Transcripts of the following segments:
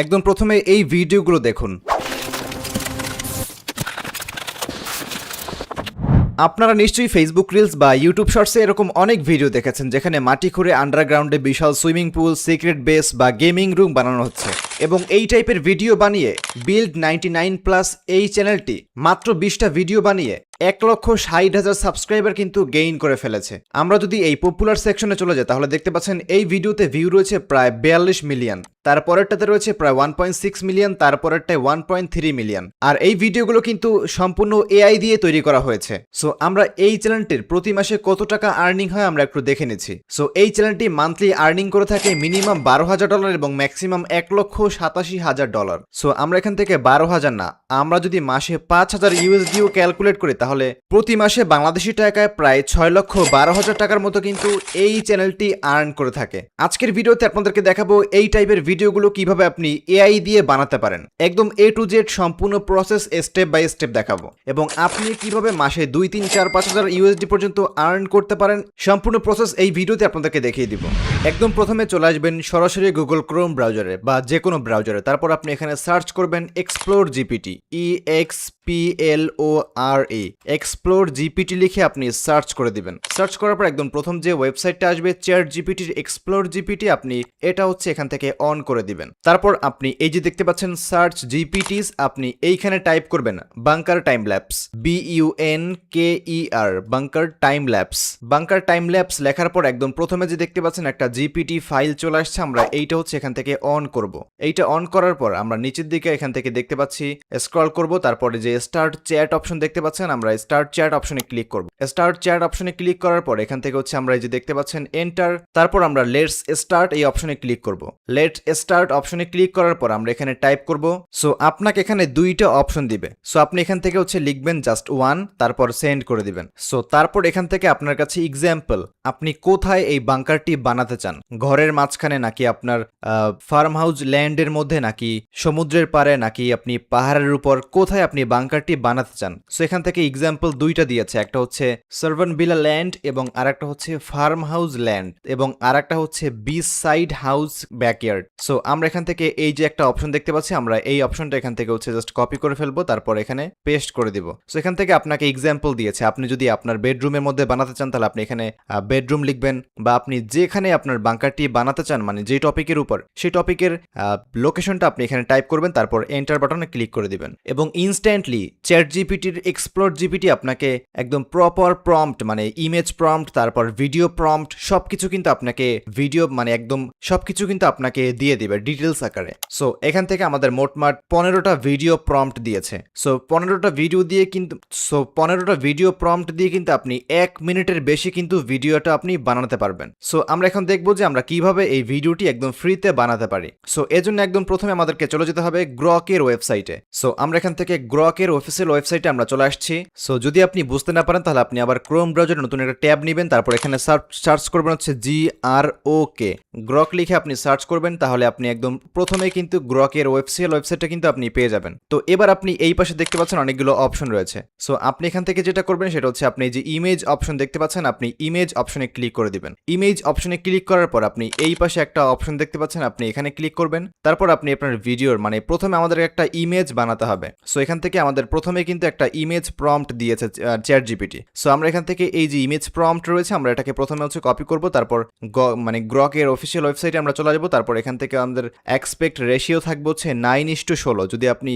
একদম প্রথমে এই ভিডিওগুলো দেখুন। আপনারা নিশ্চয়ই ফেসবুক রিলস বা ইউটিউব শর্টসে এরকম অনেক ভিডিও দেখেছেন যেখানে মাটি খুঁড়ে আন্ডারগ্রাউন্ডে বিশাল সুইমিং পুল, সিক্রেট বেস বা গেমিং রুম বানানো হচ্ছে এবং এই টাইপের ভিডিও বানিয়ে বিল্ড 99+ এই চ্যানেলটি মাত্র 20টা ভিডিও বানিয়ে 1,60,000 সাবস্ক্রাইবার কিন্তু গেইন করে ফেলেছে। আমরা যদি এই পপুলার সেকশনে চলে যাই তাহলে দেখতে পাচ্ছেন এই ভিডিওতে ভিউ রয়েছে প্রায় 42 মিলিয়ন, তারপরেরটাতে রয়েছে প্রায় 1.6 মিলিয়ন, তারপরেরটায় 1.3 মিলিয়ন। আর এই ভিডিওগুলো কিন্তু সম্পূর্ণ এআই দিয়ে তৈরি করা হয়েছে। সো আমরা এই চ্যানেলটির প্রতি মাসে কত টাকা আর্নিং হয় আমরা একটু দেখে নিচ্ছি। সো এই চ্যানেলটি মান্থলি আর্নিং করে থাকে মিনিমাম $12,000 এবং ম্যাক্সিমাম $1,87,000। সো আমরা এখান থেকে 12,000 না, আমরা যদি মাসে 5,000 ইউএসডিও ক্যালকুলেট করি তাহলে প্রতি মাসে বাংলাদেশি টাকায় প্রায় 6,12,000 টাকার মতো কিন্তু এই চ্যানেলটি আর্ন করে থাকে। আজকের ভিডিওতে আপনাদেরকে দেখাবো এই টাইপের ভিডিওগুলো কিভাবে আপনি এআই দিয়ে বানাতে পারেন। একদম A to Z সম্পূর্ণ প্রসেস স্টেপ বাই স্টেপ দেখাবো এবং আপনি কিভাবে মাসে 2, 3, 4, 5,000 ইউএসডি পর্যন্ত আর্ন করতে পারেন সম্পূর্ণ প্রসেস এই ভিডিওতে আপনাদেরকে দেখিয়ে দিব। একদম প্রথমে চলে আসবেন সরাসরি গুগল ক্রোম ব্রাউজারে বা যে কোনো ব্রাউজারে, তারপর আপনি এখানে সার্চ করবেন explore GPT, EXPLORE, explore GPT লিখে আপনি সার্চ করে দিবেন। সার্চ করার পর একদম প্রথম যে ওয়েবসাইটটা আসবে চ্যাট জিপিটির এক্সপ্লোর জিপিটি, আপনি এটা হচ্ছে এখান থেকে অন করে দিবেন। তারপর আপনি এই যে দেখতে পাচ্ছেন সার্চ জিপিটিস, আপনি এইখানে টাইপ করবেন bunker time lapse, BUNKER, bunker time lapse. Bunker time lapse লেখার পর একদম প্রথমে যে দেখতে পাচ্ছেন একটা জিপিটি ফাইল চলে আসছে, আমরা এইটা হচ্ছে এখান থেকে অন করব। এইটা অন করার পর আমরা নিচের দিকে এখান থেকে দেখতে পাচ্ছি স্ক্রল করব, তারপরে যে স্টার্ট চ্যাট অপশন দেখতে পাচ্ছেন আমরা স্টার্ট চ্যাট অপশনে ক্লিক করব। স্টার্ট চ্যাট অপশনে ক্লিক করার পর এখান থেকে হচ্ছে আমরা এই যে দেখতে পাচ্ছেন এন্টার, তারপর আমরা লেটস স্টার্ট এই অপশনে ক্লিক করব। লেটস স্টার্ট অপশনে ক্লিক করার পর আমরা এখানে টাইপ করব। সো আপনাকে এখানে দুইটা অপশন দিবে। সো আপনি এখান থেকে হচ্ছে লিখবেন জাস্ট 1, তারপর সেন্ড করে দিবেন। সো তারপর এখান থেকে আপনার কাছে এক্সাম্পল আপনি কোথায় এই বাংকারটি বানাতে চান, ঘরের মাঝখানে নাকি আপনার ফার্ম হাউস ল্যান্ডের মধ্যে নাকি সমুদ্রের পাড়ে নাকি আপনি পাহাড়ের উপর, কোথায় আপনি বাংকারটি বানাতে চান। সো এখান থেকে এক্সাম্পল দুইটা দিয়েছে, একটা হচ্ছে সার্ভান ভিলা ল্যান্ড এবং আরেকটা হচ্ছে ফার্ম হাউস ল্যান্ড এবং আরেকটা হচ্ছে beach side house backyard. So আমরা এখান থেকে এই যে একটা অপশন দেখতে পাচ্ছি, আমরা এই অপশনটা এখান থেকে হচ্ছে জাস্ট কপি করে ফেলবো, তারপর এখানে পেস্ট করে দিব। সো এখান থেকে আপনাকে এক্সাম্পল দিয়েছে, আপনি যদি আপনার বেডরুমের মধ্যে বানাতে চান তাহলে আপনি এখানে বেডরুম লিখবেন, বা আপনি যেখানে আপনার বাংকারটি বানাতে চান মানে যে টপিকের উপর সেই টপিকের লোকেশনটা আপনি এখানে টাইপ করবেন, তারপর এন্টার বাটনে ক্লিক করে দিবেন এবং ইনস্ট্যান্টলি চ্যাট জিপিটির এক্সপ্লোর জিপিটি আপনাকে একদম প্রপার প্রম্পট মানে ইমেজ প্রম্পট, তারপর ভিডিও প্রম্পট সবকিছু কিন্তু আপনাকে ভিডিও মানে একদম সবকিছু কিন্তু আপনাকে দিয়ে দিবে ডিটেলস আকারে। সো এখান থেকে আমাদের মোটমাট 15টা ভিডিও প্রম্পট দিয়েছে। সো 15টা ভিডিও প্রম্পট দিয়ে কিন্তু আপনি 1 মিনিটের বেশি কিন্তু ভিডিওটা আপনি বানাতে পারবেন। সো আমরা এখন দেখবো যে আমরা কিভাবে এই ভিডিওটি একদম ফ্রিতে বানাতে পারি। সো এজন্য একদম প্রথমে আমাদেরকে চলে যেতে হবে গ্রকের ওয়েবসাইটে। সো আমরা এখান থেকে গ্রকের অফিসিয়াল ওয়েবসাইটে আমরা চলে আসছি। সো যদি আপনি বুঝতে না পারেন তাহলে আপনি আবার ক্রোম ব্রাউজারে নতুন একটা ট্যাব নেবেন, তারপর এখানে সার্চ করবেন হচ্ছে GROK, গ্রক লিখে আপনি সার্চ করবেন, তাহলে আপনি একদম প্রথমেই কিন্তু গ্রকের অফিসিয়াল ওয়েবসাইটটা কিন্তু আপনি পেয়ে যাবেন। তো এবার আপনি এই পাশে দেখতে পাচ্ছেন অনেকগুলো অপশন রয়েছে। সো আপনি এখান থেকে যেটা করবেন সেটা হচ্ছে আপনি যে ইমেজ অপশন দেখতে পাচ্ছেন, আপনি ইমেজ অপশনে ক্লিক করে দিবেন। ইমেজ অপশনে ক্লিক করার পর আপনি এই পাশে একটা অপশন দেখতে পাচ্ছেন, আপনি এখানে ক্লিক করবেন, তারপর আপনি আপনার ভিডিওর মানে প্রথমে আমাদের একটা ইমেজ বানাতে হবে। সো এখান থেকে আমাদের প্রথমে কিন্তু একটা ইমেজ প্রম্পট দিয়েছে চ্যাট জিপিটি। সো আমরা এখান থেকে এই যে ইমেজ প্রম্পট রয়েছে আমরা এটাকে প্রথমে হচ্ছে কপি করব, তারপর মানে গ্রকের অফিসিয়াল ওয়েবসাইটে আমরা চলে যাবো। তারপর এখান থেকে আমাদের এক্সপেক্ট রেশিও থাকবে হচ্ছে 9:16। যদি আপনি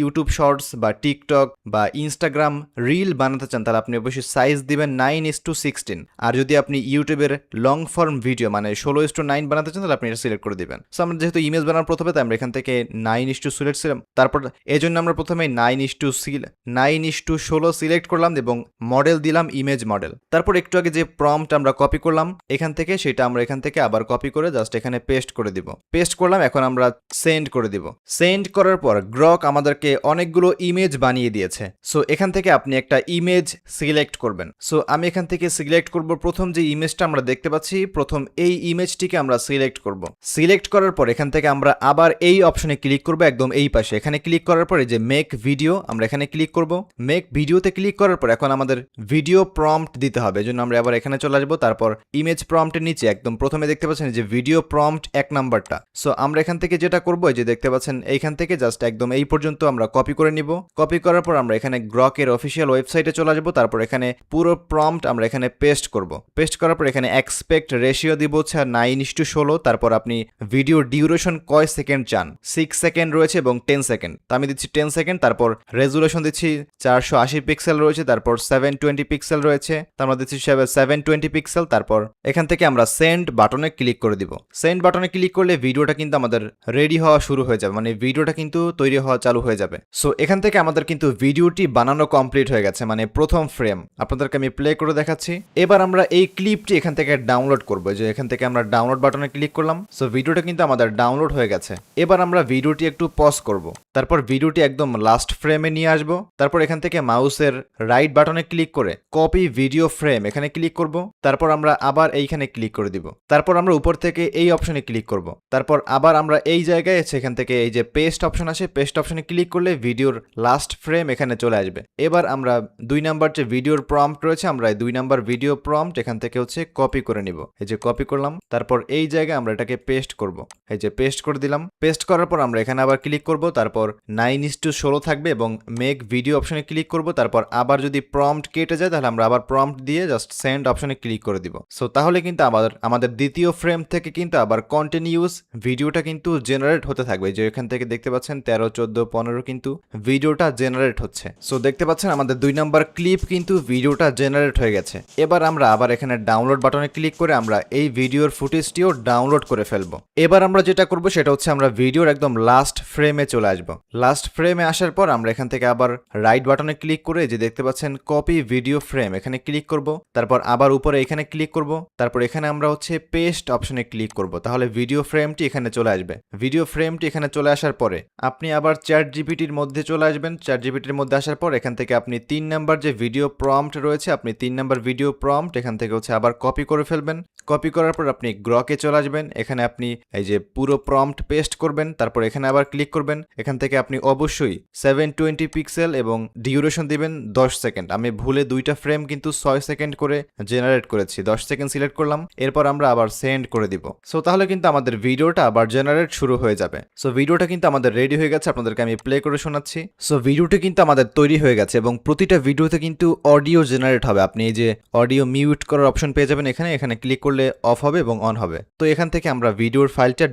ইউটিউব শর্টস বা টিকটক বা ইনস্টাগ্রাম রিল বানাতে চান তাহলে আপনি অবশ্যই সাইজ দিবেন 9:16। আর যদি আপনি ইউটিউবের লং ফর্ম ভিডিও মানে 16:9 বানাতে চান তাহলে আপনি এটা সিলেক্ট করে দিবেন। সো আমরা যেহেতু ইমেজ বানানোর প্রথমে তাই আমরা এখান থেকে 9:16 ছিলাম, তারপর এই জন্য আমরা প্রথমে 9:16 সিলেক্ট করলাম এবং মডেল দিলাম ইমেজ মডেল। তারপর একটু আগে যে প্রম্পট আমরা কপি করলাম এখান থেকে সেটা আমরা এখান থেকে আবার কপি করে জাস্ট এখানে পেস্ট করে দিব। পেস্ট করলাম, এখন আমরা সেন্ড করে দিব। সেন্ড করার পর গ্রক আমাদেরকে অনেকগুলো ইমেজ বানিয়ে দিয়েছে। সো এখান থেকে আপনি একটা ইমেজ সিলেক্ট করবেন। সো আমি এখান থেকে সিলেক্ট করব প্রথম যে ইমেজটা আমরা দেখতে পাচ্ছি, প্রথম এই ইমেজটিকে আমরা সিলেক্ট করব। সিলেক্ট করার পর এখান থেকে আমরা আবার এই অপশনে ক্লিক করব, একদম এই পাশে এখানে ক্লিক করার পরে যে মেক ভিডিও আমরা এখানে ক্লিক করব। মেক ভিডিওতে ক্লিক করার পর এখন আমাদের ভিডিও প্রম্পট দিতে হবে, এজন্য আমরা আবার এখানে চলে আসবো। তারপর ইমেজ প্রম্পটের নিচে একদম প্রথমে দেখতে পাচ্ছেন যে ভিডিও প্রম্পট 1 নাম্বার নাম্বারটা। সো আমরা এখান থেকে যেটা করবো, এই যে দেখতে পাচ্ছেন এইখান থেকে জাস্ট একদম এই পর্যন্ত আমরা কপি করে নিব। কপি করার পর আমরা এখানে গ্রকের অফিসিয়াল ওয়েবসাইটে চলে আসবো। তারপর এখানে পুরো প্রম্পট আমরা এখানে পেস্ট করব। পেস্ট করার পর এখানে এক্সপেক্ট রেশিও দিব হচ্ছে 9:16। তারপর আপনি ভিডিও ডিউরেশন কয় সেকেন্ড চান, 6 সেকেন্ড রয়েছে এবং 10 সেকেন্ড, তো আমি দিচ্ছি 10 সেকেন্ড। তারপর রেজুলেশন দিচ্ছি 480 পিক্সেল রয়েছে, তারপর 720 পিক্সেল রয়েছে, আমরা দিচ্ছি 720 পিক্সেল। তারপর এখান থেকে আমরা সেন্ড বাটনে ক্লিক করে দিব। সেন্ড বাটনে ক্লিক করলে ভিডিওটা কিন্তু আমাদের রেডি হওয়া শুরু হয়ে যাবে, মানে ভিডিওটা কিন্তু তৈরি হওয়া চালু হয়ে যাবে। সো এখান থেকে আমাদের কিন্তু ভিডিওটি বানানো কমপ্লিট হয়ে গেছে, মানে প্রথম ফ্রেম আপনাদেরকে আমি প্লে করে দেখাচ্ছি। এবার আমরা এই ক্লিপটি এখান থেকে ডাউনলোড করবো, যে এখান থেকে আমরা ডাউনলোড বাটনে ক্লিক করলাম। সো ভিডিওটা কিন্তু আমাদের ডাউনলোড হয়ে গেছে। এবার আমরা ভিডিওটি একটু পজ করব, তারপর ভিডিওটি একদম লাস্ট ফ্রেমে নিয়ে আসবো। তারপর এখান থেকে মাউসের রাইট বাটনে ক্লিক করে কপি ভিডিও ফ্রেম এখানে ক্লিক করব। তারপর আমরা আবার এইখানে ক্লিক করে দিব। তারপর আমরা উপর থেকে এই অপশনে ক্লিক করব। তারপর আবার আমরা এই জায়গায় সেখান থেকে এই যে পেস্ট অপশন আসে, পেস্ট অপশনে ক্লিক করলে ভিডিওর লাস্ট ফ্রেম এখানে চলে আসবে। এবার আমরা 2 নাম্বার যে ভিডিওর প্রম্পট রয়েছে, আমরা এই 2 নাম্বার ভিডিও প্রম্পট এখান থেকে কপি করে নিব। এই যে কপি করলাম, তারপর এই জায়গায় আমরা এটাকে পেস্ট করব। এই যে পেস্ট করে দিলাম। পেস্ট করার পর আমরা এখানে আবার ক্লিক করব। তারপর 9:16 থাকবে এবং মেক ভিডিও অপশনে ক্লিক করব। তারপর আবার যদি প্রম্পট কেটে যায় তাহলে আমরা আবার প্রম্পট দিয়ে জাস্ট সেন্ড অপশনে ক্লিক করে দিব। সো তাহলে কিন্তু আমাদের দ্বিতীয় ফ্রেম থেকে কিন্তু আবার কন্টিনিউয়াস ভিডিওটা কিন্তু জেনারেট হতে থাকবে। যে এখান থেকে দেখতে পাচ্ছেন 13, 14, 15 কিন্তু ভিডিওটা জেনারেট হচ্ছে। সো দেখতে পাচ্ছেন আমাদের 2 নাম্বার ক্লিপ কিন্তু ভিডিওটা জেনারেট হয়ে গেছে। এবার আমরা আবার এখানে ডাউনলোড বাটনে ক্লিক করে আমরা এই ভিডিওর ফুটেজটিও ডাউনলোড করে ফেলবো। এবার আমরা যেটা করব সেটা হচ্ছে আমরা ভিডিওর একদম লাস্ট ফ্রেমে চলে আসব। লাস্ট ফ্রেমে আসার পর আমরা এখান থেকে আবার রাইট বাটনে ক্লিক করে যে দেখতে পাচ্ছেন কপি ভিডিও ফ্রেম এখানে ক্লিক করব। তারপর আবার উপরে এখানে ক্লিক করব। তারপর এখানে আমরা পেস্ট অপশনে ক্লিক করব। তাহলে ভিডিও ফ্রেমটি এখানে চলে আসবে। ভিডিও ফ্রেমটি এখানে চলে আসার পরে আপনি আবার চ্যাট জিপিটির মধ্যে চলে আসবেন। চ্যাট জিপিটির মধ্যে আসার পর এখান থেকে আপনি 3 নাম্বার যে ভিডিও প্রম্পট রয়েছে, আপনি 3 নাম্বার ভিডিও প্রম্পট এখান থেকে আবার কপি করে ফেলবেন। কপি করার পর আপনি গ্রকে চলে আসবেন। এখানে আপনি এই যে পুরো প্রম্পট পেস্ট করবেন। তারপর এখানে আবার ক্লিক করবেন। এখান থেকে আপনি অবশ্যই 720 পিক্সেল এবং ডিউরেশন দিবেন 10 সেকেন্ড। আমি ভুলে 2টা ফ্রেম কিন্তু 6 সেকেন্ড করে জেনারেট করেছি। 10 সেকেন্ড সিলেক্ট করলাম। এরপর আমরা আবার সেন্ড করে দিব। সো তাহলে কিন্তু আমাদের ভিডিওটা আবার জেনারেট শুরু হয়ে যাবে। সো ভিডিওটা কিন্তু আমাদের রেডি হয়ে গেছে, আপনাদেরকে আমি প্লে করে শোনাচ্ছি। সো ভিডিওটি কিন্তু আমাদের তৈরি হয়ে গেছে এবং প্রতিটা ভিডিওতে কিন্তু অডিও জেনারেট হবে। আপনি এই যে অডিও মিউট করার অপশন পেয়ে যাবেন এখানে। এখানে ক্লিক করলে অফ হবে এবং অন হবে। তো এখান থেকে আমরা ভিডিওর ফাইলটা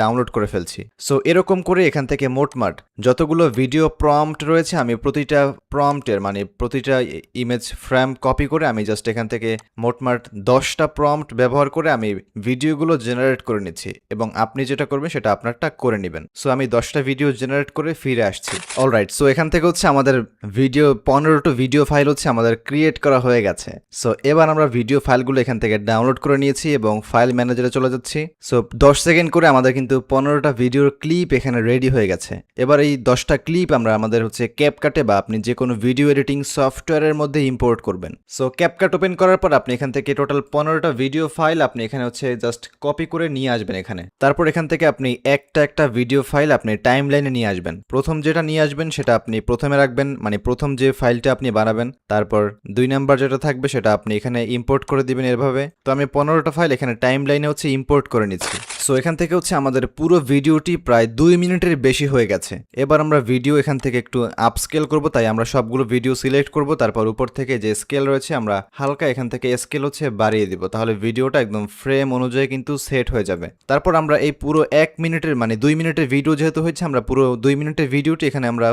ডাউনলোড করে ফেলছি। সো এরকম করে এখান থেকে মোটমাট যতগুলো ভিডিও প্রম্পট রয়েছে আমি প্রতিটা প্রম্পটের প্রতিটা ইমেজ ফ্রেম কপি করে আমি জাস্ট এখান থেকে মোটমাট 10টা প্রম্পট ব্যবহার করে আমি ভিডিওগুলো জেনারেট করে নিচ্ছি এবং আপনি যেটা করবেন সেটা আপনারটা করে নেবেন। সো আমি 10টা ভিডিও জেনারেট করে ফিরে আসছি। অলরাইট, সো এখান থেকে আমাদের ভিডিও 15টা ভিডিও ফাইল আমাদের ক্রিয়েট করা হয়ে গেছে। সো এবার আমরা ভিডিও ফাইলগুলো এখান থেকে ডাউনলোড করে নিয়েছি এবং ফাইল ম্যানেজারে চলে যাচ্ছি। সো 10 সেকেন্ড করে আমাদের কিন্তু 15টা ভিডিওর ক্লিপ এখানে রেডি হয়ে গেছে। এবার এই 10টা ক্লিপ আমরা আমাদের ক্যাপকাটে বা আপনি যে কোনো ভিডিও এডিটিং সফটওয়্যারের মধ্যে ইম্পোর্ট করবেন। সো ক্যাপকাট ওপেন করার পর আপনি এখান থেকে টোটাল 15টা ভিডিও ফাইল আপনি এখানে জাস্ট কপি করে নিয়ে আসবেন এখানে। তারপর এখান থেকে আপনি একটা ভিডিও ফাইল আপনি টাইমলাইনে নিয়ে আসবেন। প্রথম যেটা নিয়ে আসবেন সেটা আপনি প্রথমে রাখবেন, প্রথম যে ফাইলটা আপনি বানাবেন। তারপর 2 নাম্বার যেটা থাকবে সেটা আপনি এখানে ইম্পোর্ট করে দিবেন এভাবে। তো আমি 15টা ফাইল এখানে টাইমলাইনে ইম্পোর্ট করে নিচ্ছি। সো এখান থেকে আমাদের পুরো ভিডিওটি প্রায় 2 মিনিটের বেশি হয়ে গেছে। এবার আমরা ভিডিও এখান থেকে একটু আপস্কেল করব, তাই আমরা সবগুলো ভিডিও সিলেক্ট করব। তারপর উপর থেকে যে স্কেল রয়েছে আমরা হালকা এখান থেকে স্কেল বাড়িয়ে দিব। তাহলে ভিডিওটা একদম ফ্রেম অনুযায়ী কিন্তু সেট হয়ে যাবে। তারপর আমরা এই পুরো 1 মিনিটের 2 মিনিটের ভিডিও যেহেতু হয়েছে, আমরা পুরো 2 মিনিটের ভিডিওটি এখানে আমরা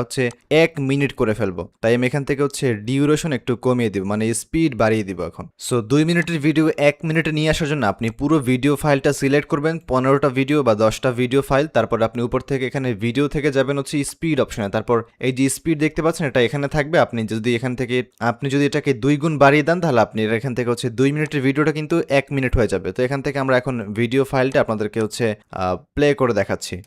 1 মিনিট করে ফেলবো। তাই আমি এখান থেকে ডিউরেশন একটু কমিয়ে দিব, স্পিড বাড়িয়ে দিব এখন। সো 2 মিনিটের ভিডিও 1 মিনিটে নিয়ে আসার জন্য আপনি পুরো ভিডিও ফাইলটা সিলেক্ট করবেন, 15টা ভিডিও বা 10টা ভিডিও ফাইল। তারপর আপনি উপর থেকে এখানে ভিডিও থেকে যাবেন স্পিড অপশনে। তারপর এই যে স্পিড দেখতে পাচ্ছেন এটা এখানে থাকবে। আপনি যদি এটাকে 2 গুণ বাড়িয়ে দেন তাহলে আপনি এখান থেকে 2 মিনিটের ভিডিওটা কিন্তু 1 মিনিট হয়ে যাবে। তো এখান থেকে আমরা এখন ভিডিও ফাইলটা আপনাদেরকে প্লে করে দেখাচ্ছি।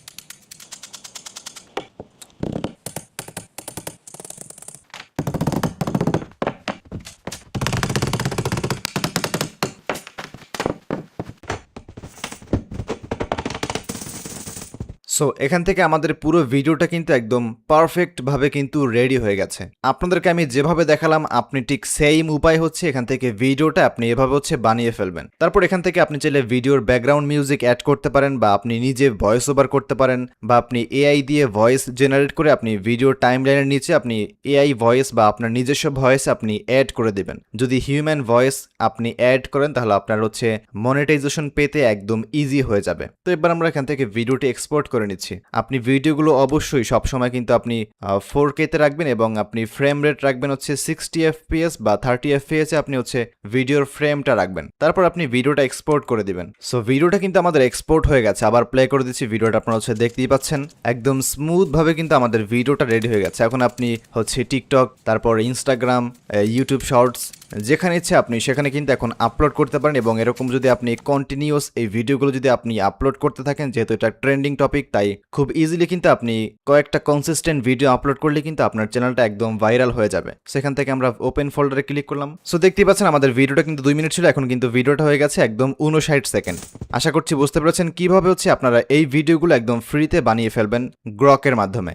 সো এখান থেকে আমাদের পুরো ভিডিওটা কিন্তু একদম পারফেক্ট ভাবে কিন্তু রেডি হয়ে গেছে। আপনাদেরকে আমি যেভাবে দেখালাম আপনি ঠিক সেম উপায় হচ্ছে এখান থেকে ভিডিওটা আপনি এভাবে হচ্ছে বানিয়ে ফেলবেন। তারপর এখান থেকে আপনি চাইলে ভিডিওর ব্যাকগ্রাউন্ড মিউজিক অ্যাড করতে পারেন, বা আপনি নিজে ভয়েস ওভার করতে পারেন, বা আপনি এআই দিয়ে ভয়েস জেনারেট করে আপনি ভিডিওর টাইমলাইনের নিচে আপনি এআই ভয়েস বা আপনার নিজস্ব ভয়েস আপনি অ্যাড করে দিবেন। যদি হিউম্যান ভয়েস আপনি অ্যাড করেন তাহলে আপনার হচ্ছে মনিটাইজেশন পেতে একদম ইজি হয়ে যাবে। তো এবার আমরা এখান থেকে ভিডিওটি এক্সপোর্ট করে নিচ্ছি। আপনি ভিডিওগুলো অবশ্যই সবসময় কিন্তু আপনি 4K তে রাখবেন এবং আপনি ফ্রেম রেট রাখবেন হচ্ছে 60 FPS বা 30 FPS এ আপনি হচ্ছে ভিডিওর ফ্রেমটা রাখবেন। তারপর আপনি ভিডিওটা এক্সপোর্ট করে দিবেন। সো ভিডিওটা কিন্তু আমাদের এক্সপোর্ট হয়ে গেছে। আবার প্লে করে দিচ্ছি, ভিডিওটা আপনারা হচ্ছে দেখতেই পাচ্ছেন একদম স্মুথ ভাবে কিন্তু আমাদের ভিডিওটা রেডি হয়ে গেছে। এখন আপনি হচ্ছে টিকটক, তারপর ইনস্টাগ্রাম, ইউটিউব শর্টস, যেখানে ইচ্ছে আপনি সেখানে কিন্তু এখন আপলোড করতে পারেন। এবং এরকম যদি আপনি কন্টিনিউয়াস এই ভিডিওগুলো যদি আপনি আপলোড করতে থাকেন, যেহেতু এটা ট্রেন্ডিং টপিক, তাই খুব ইজিলি কিন্তু আপনি কয়েকটা কনসিস্টেন্ট ভিডিও আপলোড করলে কিন্তু আপনার চ্যানেলটা একদম ভাইরাল হয়ে যাবে। সেখান থেকে আমরা ওপেন ফোল্ডারে ক্লিক করলাম। সো দেখতেই পাচ্ছেন আমাদের ভিডিওটা কিন্তু 2 মিনিট ছিল, এখন কিন্তু ভিডিওটা হয়ে গেছে একদম 59 সেকেন্ড। আশা করছি বুঝতে পেরেছেন কিভাবে হচ্ছে আপনারা এই ভিডিওগুলো একদম ফ্রিতে বানিয়ে ফেলবেন গ্রকের মাধ্যমে।